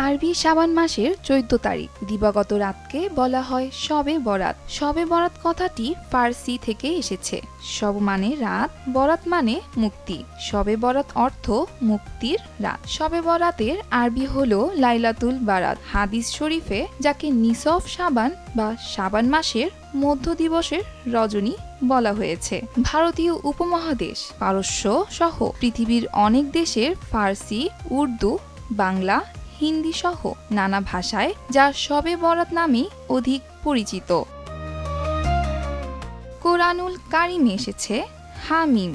আরবি শাবান মাসের ১৪ তারিখ দিবাগত রাতকে বলা হয় শবে বরাত। শবে বরাত কথাটি ফার্সি থেকে এসেছে। শব মানে রাত, বরাত মানে মুক্তি। শবে বরাত অর্থ মুক্তির রাত। শবে বরাতের আরবি হলো লাইলাতুল বারাত। হাদিস শরীফে যাকে নিসফ শাবান বা শাবান মাসের মধ্য দিবসের রজনী বলা হয়েছে। ভারতীয় উপমহাদেশ, পারস্য সহ পৃথিবীর অনেক দেশের ফার্সি, উর্দু, বাংলা, হিন্দি সহ নানা ভাষায় যা শবে বরাত নামে অধিক পরিচিত। কোরআনুল কারিমে এসেছে হামিম,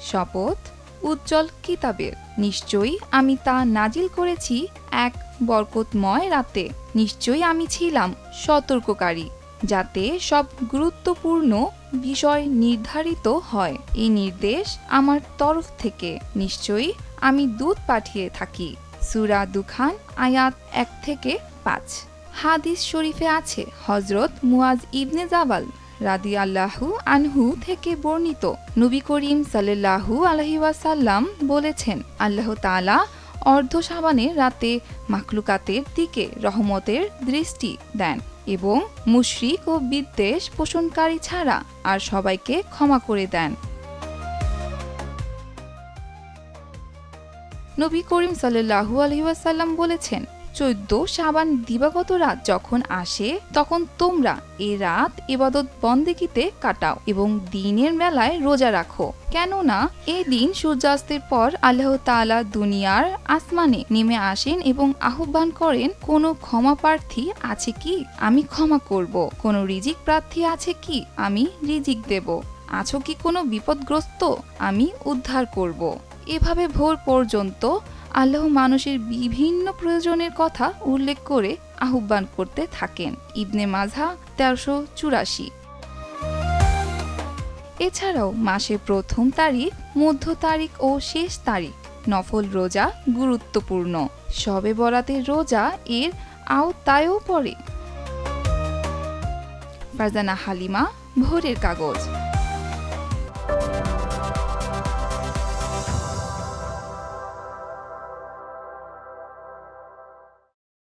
শপথ উজ্জ্বল কিতাবের, নিশ্চয়ই আমি তা নাজিল করেছি এক বরকতময় রাতে, নিশ্চয়ই আমি ছিলাম সতর্ককারী, যাতে সব গুরুত্বপূর্ণ বিষয় নির্ধারিত হয়। এই নির্দেশ আমার তরফ থেকে, নিশ্চয়ই আমি দূত পাঠিয়ে থাকি। সূরা দুখান আয়াত ১ থেকে ৫। হাদিস শরীফে আছে হযরত মুয়াজ ইবনে জাবাল রাদিয়াল্লাহু আনহু থেকে বর্ণিত, নবী করিম সাল্লাল্লাহু আলাইহি ওয়াসাল্লাম বলেছেন, আল্লাহ তাআলা অর্ধ শাবানের রাতে মাখলুকাতের দিকে রহমতের দৃষ্টি দেন এবং মুশরিক ও বিদ্বেষ পোষণকারী ছাড়া আর সবাইকে ক্ষমা করে দেন। নবী করিম সাল্লাল্লাহু আলাইহি ওয়াসাল্লাম বলেছেন, ১৪ শাবান দিবাগত রাত যখন আসে তখন তোমরা এই রাত ইবাদত বন্দেগীতে কাটাও এবং দিনের বেলায় রোজা রাখো, কেননা এই দিন সূর্যাস্তের পর আল্লাহ তাআলা দুনিয়ার আসমানে নেমে আসেন এবং আহ্বান করেন, কোনো ক্ষমা প্রার্থী আছে কি, আমি ক্ষমা করব, কোনো রিজিক প্রার্থী আছে কি, আমি রিজিক দেব, আছো কি কোনো বিপদগ্রস্ত, আমি উদ্ধার করব। এভাবে ভোর পর্যন্ত আল্লাহ মানুষের বিভিন্ন প্রয়োজনের কথা উল্লেখ করে আহ্বান করতে থাকেন। ইবনে মাজাহ ১৩৮৪। এছাড়াও মাসের প্রথম তারিখ, মধ্য তারিখ ও শেষ তারিখ নফল রোজা গুরুত্বপূর্ণ। শবে বরাতের রোজা এর আওতায়ও পড়ে। ফারজানা হালিমা, ভোরের কাগজ।